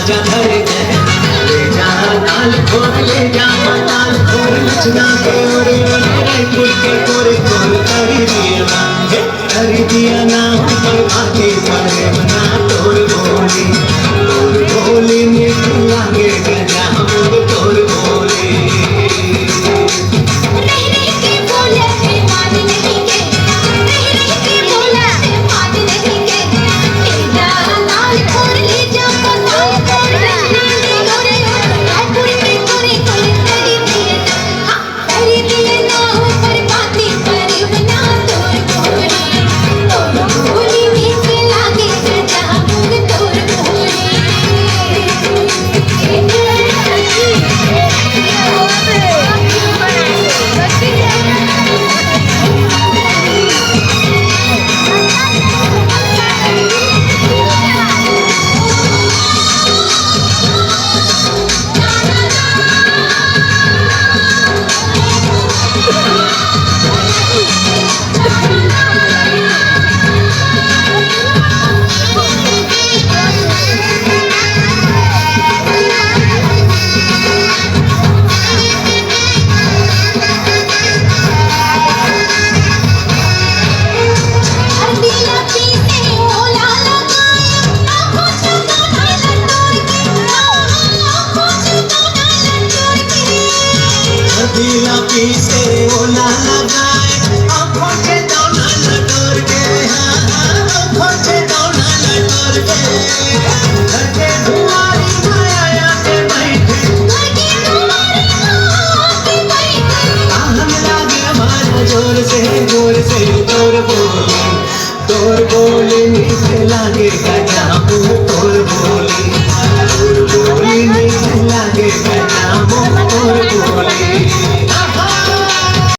आजा घर ले जा नाल खोर ले जा नाल खोर लचना के ओरे ओरे कुर्के कोरे कोर कर दिया ना ऊपर आके पड़े बना तोर बोली मीठ लागे गजा तोर बोली दिला पीसे ओला लगाए आँखों से दाना लटोर के आँखों से दाना लटोर के घर के दुआरी माया के बैठे हम लागे हमारा जोर से तोर बोली मीठे लागे गजा तोर बोली